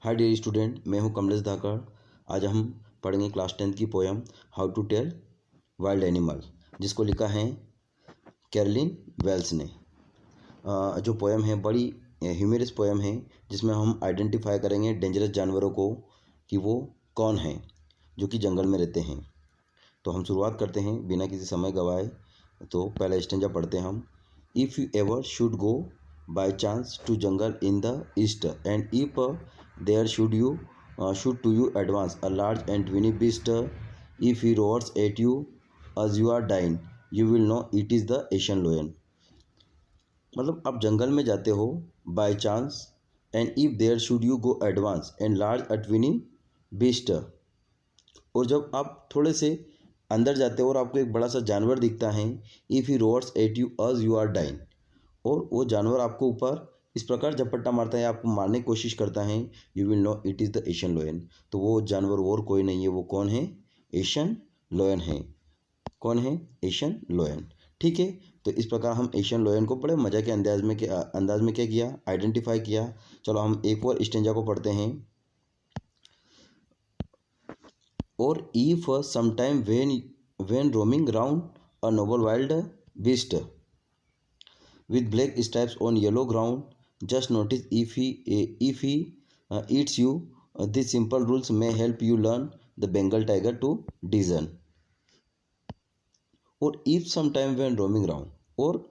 Hi dear student, मैं हूं कमलेश धाकड़। आज हम पढ़ेंगे क्लास 10 की poem how to tell wild animal, जिसको लिखा है कैरोलिन वेल्स ने। जो पोएम है बड़ी ह्यूमरस पोएम है, जिसमें हम आइडेंटिफाई करेंगे डेंजरस जानवरों को कि वो कौन हैं जो कि जंगल में रहते हैं। तो हम शुरुआत करते हैं बिना किसी समय गवाए। तो पहला स्टेंजा पढ़ते हैं हम। If you ever should go by chance to jungle in the east and if there should to you advance a large and twiny beast, if he roars at you as you are dying, you will know it is the Asian lion। मतलब आप जंगल में जाते हो by chance and if there should you go advance and large a tawny beast, और जब आप थोड़े से अंदर जाते हो और आपको एक बड़ा सा जानवर दिखता है, if he roars at you as you are dying, और वो जानवर आपको ऊपर इस प्रकार झपट्टा मारता है, आपको मारने की कोशिश करता है, you will know it is the Asian lion. तो वो जानवर और कोई नहीं है, वो कौन है? एशियन लोयन है। कौन है? एशियन लोयन। ठीक है, तो इस प्रकार हम एशियन लोयन को बड़े मज़ा के अंदाज में क्या किया? आइडेंटिफाई किया। चलो हम एक और स्टेंजा को पढ़ते हैं। और if sometime when roaming round a noble wild beast with black stripes on yellow ground, just notice if he eats you. These simple rules may help you learn the Bengal tiger to discern। और if sometime when roaming round, और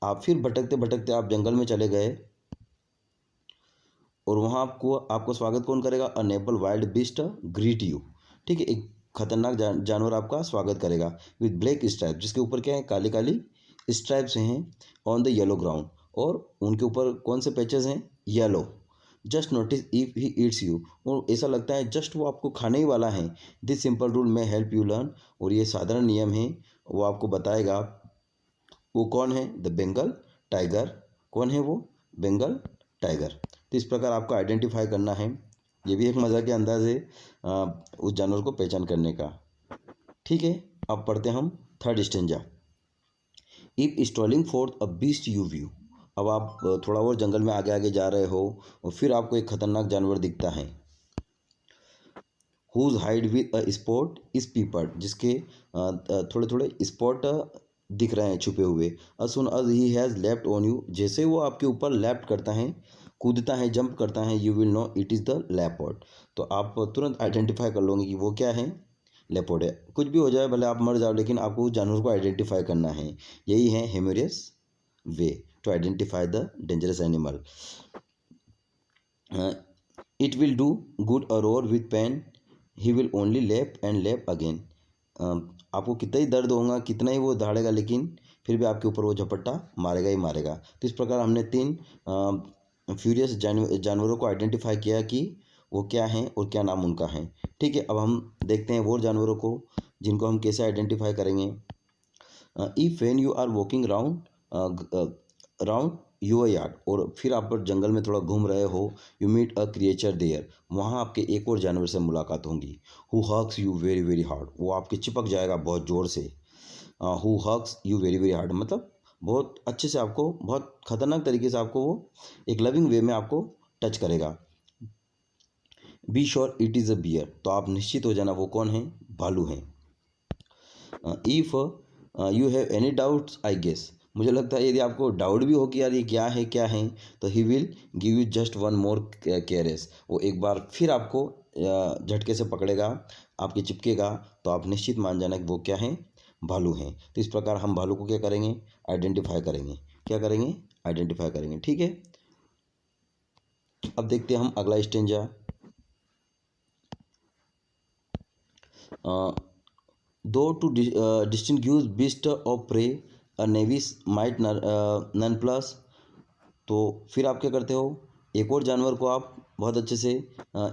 आप फिर भटकते भटकते आप जंगल में चले गए और वहाँ आपको स्वागत कौन करेगा? अ नेबल वाइल्ड बीस्ट ग्रीट यू। ठीक है, एक खतरनाक जानवर आपका स्वागत करेगा विद ब्लैक स्ट्राइप, जिसके ऊपर क्या है? काली काली स्ट्राइप्स हैं ऑन द येलो ग्राउंड, और उनके ऊपर कौन से पैचेस हैं? Yellow. Just notice if he eats you, और ऐसा लगता है जस्ट वो आपको खाने ही वाला है। दिस सिंपल रूल में हेल्प यू लर्न, और ये साधारण नियम है, वो आपको बताएगा वो कौन है? The Bengal tiger. कौन है वो? बेंगल टाइगर। तो इस प्रकार आपको आइडेंटिफाई करना है। ये भी एक मज़ा के अंदाज है उस जानवर को पहचान करने का। ठीक है, अब पढ़ते हैं हम third stanza. If strolling fourth a beast you view. अब आप थोड़ा और जंगल में आगे आगे जा रहे हो और फिर आपको एक खतरनाक जानवर दिखता है। Whose hide with a spot is peppered, जिसके थोड़े थोड़े स्पॉट दिख रहे हैं छुपे हुए। as soon as he has leapt on you, जैसे वो आपके ऊपर लैप्ट करता है, कूदता है, जंप करता है, you will know it is the leopard. तो आप तुरंत आइडेंटिफाई कर लोगे कि वो क्या है? लेपर्ड है। कुछ भी हो जाए, भले आप मर जाओ, लेकिन आपको उस जानवर को आइडेंटिफाई करना है। यही है humorous way to identify the dangerous animal. It will do good a roar with pain, he will only lep and lep again. आपको कितना ही दर्द होगा, कितना ही वो दहाड़ेगा, लेकिन फिर भी आपके ऊपर वो झपट्टा मारेगा ही मारेगा। तो इस प्रकार हमने 3 फ्यूरियस जानवरों को आइडेंटिफाई किया कि वो क्या हैं और क्या नाम उनका है। ठीक है, अब हम देखते हैं वो जानवरों को जिनको हम कैसे आइडेंटिफाई करेंगे। If when you are walking round your yard, और फिर आप जंगल में थोड़ा घूम रहे हो, you meet a creature there, वहाँ आपके एक और जानवर से मुलाकात होगी। Who hugs you very very hard, वो आपके चिपक जाएगा बहुत ज़ोर से। Who hugs you very very hard मतलब बहुत अच्छे से, आपको बहुत खतरनाक तरीके से आपको वो एक लविंग वे में आपको टच करेगा। Be sure it is a bear, तो आप निश्चित हो जाना वो कौन है? भालू हैं। If you have any doubts I guess, मुझे लगता है यदि आपको डाउट भी हो कि यार ये क्या है, तो he will give you just one more caress, वो एक बार फिर आपको झटके से पकड़ेगा, आपके चिपकेगा, तो आप निश्चित मान जाना कि वो क्या है? भालू हैं। तो इस प्रकार हम भालू को क्या करेंगे? आइडेंटिफाई करेंगे। क्या करेंगे? आइडेंटिफाई करेंगे। ठीक है, अब देखते हैं हम अगला stanza. Though to distinguish beast of prey a novice might nonplus. तो फिर आप क्या करते हो? एक और जानवर को आप बहुत अच्छे से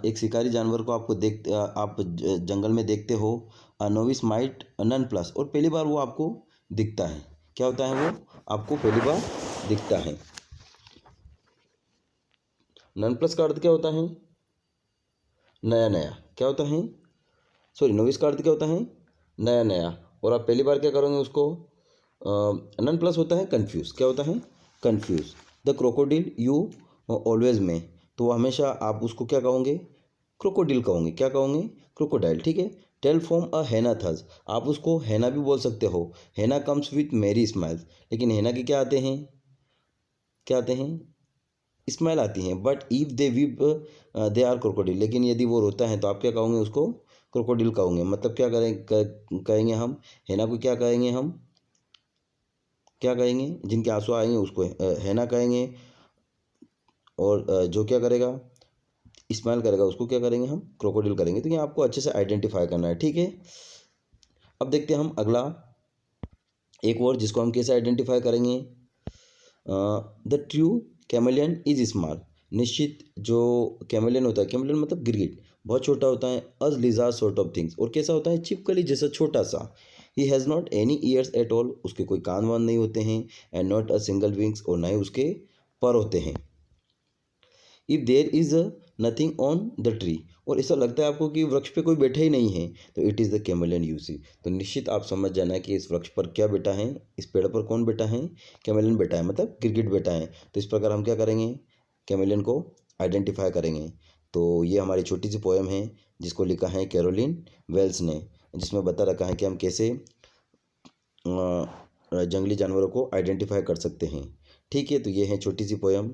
एक शिकारी जानवर को आप जंगल में देखते हो, नोविस माइट नन प्लस, और पहली बार वो आपको दिखता है। क्या होता है? वो आपको पहली बार दिखता है। नन प्लस का अर्थ क्या होता है? नया नया। क्या होता है? सॉरी, नोविस का अर्थ क्या होता है? नया नया। और आप पहली बार क्या करोगे उसको? नन प्लस होता है कन्फ्यूज़। क्या होता है? कन्फ्यूज़। द क्रोकोडिल यू ऑलवेज में, तो हमेशा आप उसको क्या कहोगे, क्रोकोडिल कहोगे। क्या कहोगे, क्रोकोडाइल, ठीक है। टेल फ्रॉम अ हैना थस, आप उसको हैना भी बोल सकते हो। हैना कम्स विथ मेरी स्माइल्स, लेकिन हैना के क्या आते हैं, क्या आते हैं, स्माइल आती हैं। But if they weep they are crocodile, लेकिन यदि वो रोता है तो आप क्या कहोगे उसको, क्रोकोडिल कहोगे। मतलब क्या कहेंगे हम, हैना को क्या कहेंगे हम, क्या कहेंगे, जिनके आंसू आएंगे उसको हैना कहेंगे। और जो क्या करेगा, स्माइल करेगा, उसको क्या करेंगे हम, क्रोकोडिल करेंगे। तो ये आपको अच्छे से आइडेंटिफाई करना है, ठीक है। अब देखते हैं हम अगला एक वर्ड जिसको हम कैसे आइडेंटिफाई करेंगे। The true chameleon is small, निश्चित जो कैमेलियन होता है, कैमेलियन मतलब गिरगिट, बहुत छोटा होता है। As lizard sort of things, और कैसा होता है, छिपकली जैसा छोटा सा। He has not any ears at all, उसके कोई कान वान नहीं होते हैं। And not a single wings, और ना ही उसके पर होते हैं। If there is nothing on the tree, और ऐसा लगता है आपको कि वृक्ष पे कोई बैठा ही नहीं है, तो it is the chameleon you see. तो निश्चित आप समझ जाना कि इस वृक्ष पर क्या बैठा है, इस पेड़ पर कौन बैठा है, कैमेलियन बैठा है, मतलब गिरगिट बैठा है। तो इस प्रकार हम क्या करेंगे, कैमेलियन को आइडेंटिफाई करेंगे। तो ये हमारी छोटी सी पोएम है जिसको लिखा है कैरोलिन वेल्स ने, जिसमें बता रखा है कि हम कैसे जंगली जानवरों को आइडेंटिफाई कर सकते हैं। ठीक है, तो ये है छोटी सी पोएम।